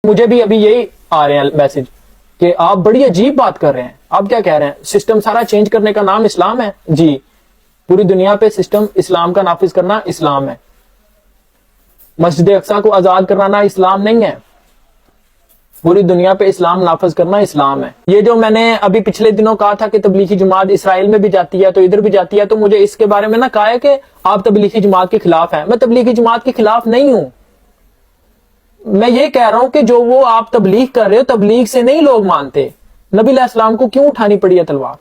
مجھے بھی ابھی یہی آ رہے ہیں میسج کہ آپ بڑی عجیب بات کر رہے ہیں. آپ کیا کہہ رہے ہیں؟ سسٹم سارا چینج کرنے کا نام اسلام ہے؟ جی، پوری دنیا پہ سسٹم اسلام کا نافذ کرنا اسلام ہے. مسجد اقصی کو آزاد کرانا اسلام نہیں ہے. پوری دنیا پہ اسلام نافذ کرنا اسلام ہے. یہ جو میں نے ابھی پچھلے دنوں کہا تھا کہ تبلیغی جماعت اسرائیل میں بھی جاتی ہے تو ادھر بھی جاتی ہے، تو مجھے اس کے بارے میں نہ کہا ہے کہ آپ تبلیغی جماعت کے خلاف ہیں. میں تبلیغی جماعت کے خلاف نہیں ہوں. میں یہ کہہ رہا ہوں کہ جو وہ آپ تبلیغ کر رہے ہو، تبلیغ سے نہیں لوگ مانتے. نبی علیہ السلام کو کیوں اٹھانی پڑی ہے تلوار؟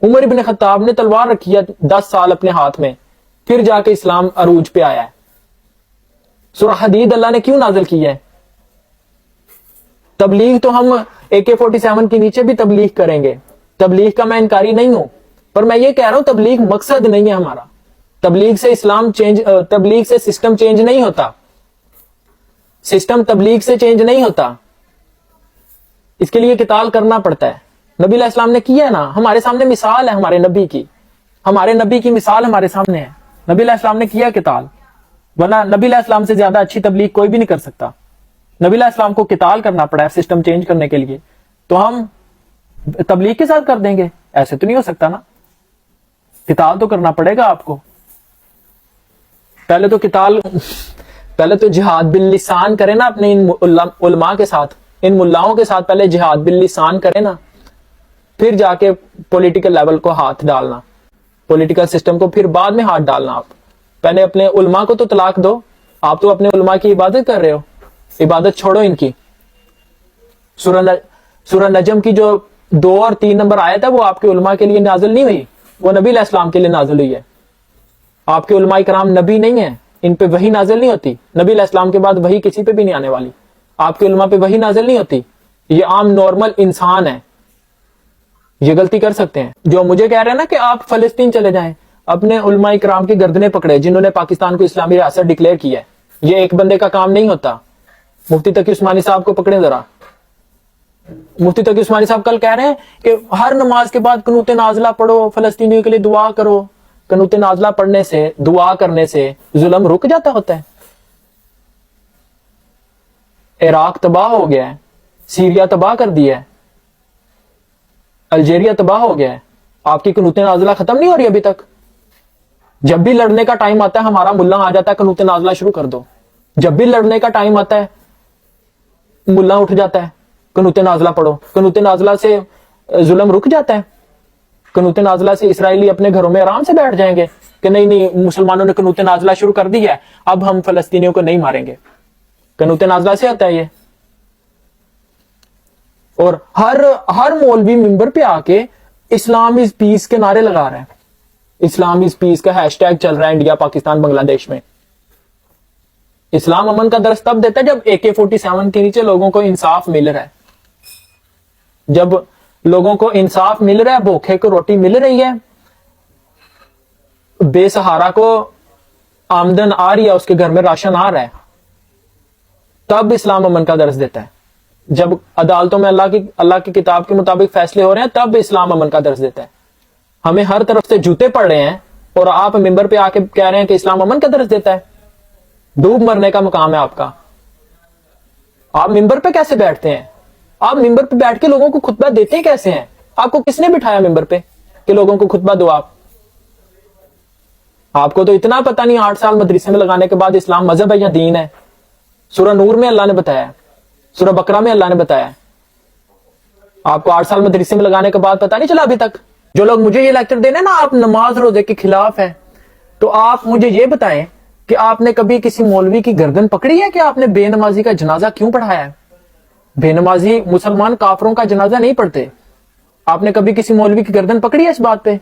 عمر ابن خطاب نے تلوار رکھی ہے 10 سال اپنے ہاتھ میں، پھر جا کے اسلام عروج پہ آیا ہے. سورہ حدید اللہ نے کیوں نازل کی ہے؟ تبلیغ تو ہم AK-47 کے نیچے بھی تبلیغ کریں گے. تبلیغ کا میں انکاری نہیں ہوں، پر میں یہ کہہ رہا ہوں تبلیغ مقصد نہیں ہے ہمارا. تبلیغ سے اسلام چینج، تبلیغ سے سسٹم چینج نہیں ہوتا. سسٹم تبلیغ سے چینج نہیں ہوتا. اس کے لیے قتال کرنا پڑتا ہے. نبی علیہ السلام نے کیا ہے نا. ہمارے سامنے مثال ہے ہمارے نبی کی. ہمارے نبی کی مثال ہمارے سامنے ہے. نبی علیہ السلام نے کیا قتال، ورنہ نبی علیہ السلام سے زیادہ اچھی تبلیغ کوئی بھی نہیں کر سکتا. نبی علیہ السلام کو قتال کرنا پڑا ہے سسٹم چینج کرنے کے لیے، تو ہم تبلیغ کے ساتھ کر دیں گے؟ ایسے تو نہیں ہو سکتا نا. قتال تو کرنا پڑے گا آپ کو. پہلے تو جہاد باللسان کرے نا اپنے ان علماء کے ساتھ، ان ملاؤں کے ساتھ پہلے جہاد باللسان کرے نا، پھر جا کے پولیٹیکل لیول کو ہاتھ ڈالنا، پولیٹیکل سسٹم کو پھر بعد میں ہاتھ ڈالنا. آپ پہلے اپنے علماء کو تو طلاق دو. آپ تو اپنے علماء کی عبادت کر رہے ہو. عبادت چھوڑو ان کی. سورہ نجم کی جو 2 اور 3 نمبر آیت ہے وہ آپ کے علماء کے لیے نازل نہیں ہوئی، وہ نبی علیہ السلام کے لیے نازل ہوئی ہے. آپ کے علماء کرام نبی نہیں ہیں، ان پہ وحی نازل نہیں ہوتی. نبی علیہ السلام کے بعد وحی کسی پہ بھی نہیں آنے والی. آپ کے علماء پہ وحی نازل نہیں ہوتی. یہ عام نارمل انسان ہے، یہ غلطی کر سکتے ہیں. جو مجھے کہہ رہے ہیں نا کہ آپ فلسطین چلے جائیں، اپنے علماء کرام کی گردنیں پکڑے جنہوں نے پاکستان کو اسلامی ریاست ڈکلیئر کیا ہے. یہ ایک بندے کا کام نہیں ہوتا. مفتی تقی عثمانی صاحب کو پکڑیں ذرا. مفتی تقی عثمانی صاحب کل کہہ رہے ہیں کہ ہر نماز کے بعد قنوت نازلہ پڑھو، فلسطینیوں کے لیے دعا کرو. قنوت نازلہ پڑھنے سے، دعا کرنے سے ظلم رک جاتا ہوتا ہے؟ عراق تباہ ہو گیا ہے، سیریا تباہ کر دیا ہے، الجیریا تباہ ہو گیا ہے. آپ کی قنوت نازلہ ختم نہیں ہو رہی ابھی تک؟ جب بھی لڑنے کا ٹائم آتا ہے ہمارا ملا آ جاتا ہے قنوت نازلہ شروع کر دو. جب بھی لڑنے کا ٹائم آتا ہے ملا اٹھ جاتا ہے قنوت نازلہ پڑھو. قنوت نازلہ سے ظلم رک جاتا ہے. قنوت نازلہ سے اسرائیلی اپنے گھروں میں آرام سے بیٹھ جائیں گے کہ نہیں مسلمانوں نے قنوت نازلہ شروع کر دی ہے، اب ہم فلسطینیوں کو نہیں ماریں گے. قنوت نازلہ سے ہوتا ہے یہ. اور ہر مولوی منبر پہ آ کے اسلام از پیس کے نعرے لگا رہا ہے. اسلام از پیس کا ہیش ٹیگ چل رہا ہے انڈیا، پاکستان، بنگلہ دیش میں. اسلام امن کا درس تب دیتا ہے جب AK-47 کے نیچے لوگوں کو انصاف مل رہا ہے. جب لوگوں کو انصاف مل رہا ہے، بھوکے کو روٹی مل رہی ہے، بے سہارا کو آمدن آ رہی ہے، اس کے گھر میں راشن آ رہا ہے، تب اسلام امن کا درس دیتا ہے. جب عدالتوں میں اللہ کی کتاب کے مطابق فیصلے ہو رہے ہیں تب اسلام امن کا درس دیتا ہے. ہمیں ہر طرف سے جوتے پڑ رہے ہیں اور آپ ممبر پہ آ کے کہہ رہے ہیں کہ اسلام امن کا درس دیتا ہے. ڈوب مرنے کا مقام ہے آپ کا. آپ ممبر پہ کیسے بیٹھتے ہیں؟ آپ ممبر پہ بیٹھ کے لوگوں کو خطبہ دیتے کیسے ہیں؟ آپ کو کس نے بٹھایا ممبر پہ کہ لوگوں کو خطبہ دو؟ آپ کو تو اتنا پتہ نہیں. 8 سال مدرسے میں لگانے کے بعد اسلام مذہب ہے یا دین ہے؟ سورہ نور میں اللہ نے بتایا، سورہ بقرہ میں اللہ نے بتایا. آپ کو 8 سال مدرسے میں لگانے کے بعد پتہ نہیں چلا ابھی تک؟ جو لوگ مجھے یہ لیکچر دینے نا آپ نماز روزے کے خلاف ہیں، تو آپ مجھے یہ بتائیں کہ آپ نے کبھی کسی مولوی کی گردن پکڑی ہے کہ آپ نے بے نمازی کا جنازہ کیوں پڑھایا ہے؟ بے نمازی مسلمان کافروں کا جنازہ نہیں پڑھتے. آپ نے کبھی کسی مولوی کی گردن پکڑی ہے اس بات پہ؟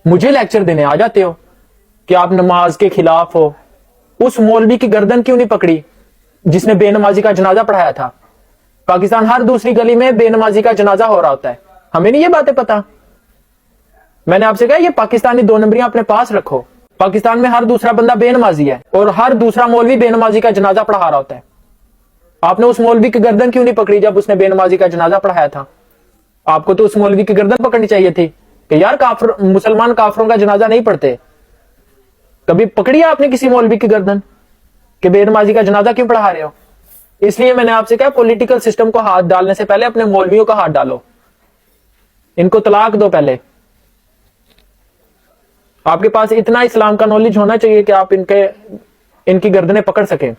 مجھے لیکچر دینے آ جاتے ہو کہ آپ نماز کے خلاف ہو. اس مولوی کی گردن کیوں نہیں پکڑی جس نے بے نمازی کا جنازہ پڑھایا تھا؟ پاکستان ہر دوسری گلی میں بے نمازی کا جنازہ ہو رہا ہوتا ہے. ہمیں نہیں یہ باتیں پتا؟ میں نے آپ سے کہا یہ پاکستانی 2 نمبریاں اپنے پاس رکھو. پاکستان میں ہر دوسرا بندہ بے نمازی ہے اور ہر دوسرا مولوی بے نمازی کا جنازہ پڑھا رہا ہوتا ہے. آپ نے اس مولوی کی گردن کیوں نہیں پکڑی جب اس نے بے نمازی کا جنازہ پڑھایا تھا؟ آپ کو تو اس مولوی کی گردن پکڑنی چاہیے تھی کہ یار مسلمان کافروں کا جنازہ نہیں پڑھتے. کبھی پکڑی آپ نے کسی مولوی کی گردن کہ بے نمازی کا جنازہ کیوں پڑھا رہے ہو؟ اس لیے میں نے آپ سے کہا پولیٹیکل سسٹم کو ہاتھ ڈالنے سے پہلے اپنے مولویوں کا ہاتھ ڈالو، ان کو طلاق دو پہلے. آپ کے پاس اتنا اسلام کا نالج ہونا چاہیے کہ آپ ان کی گردنیں پکڑ سکیں.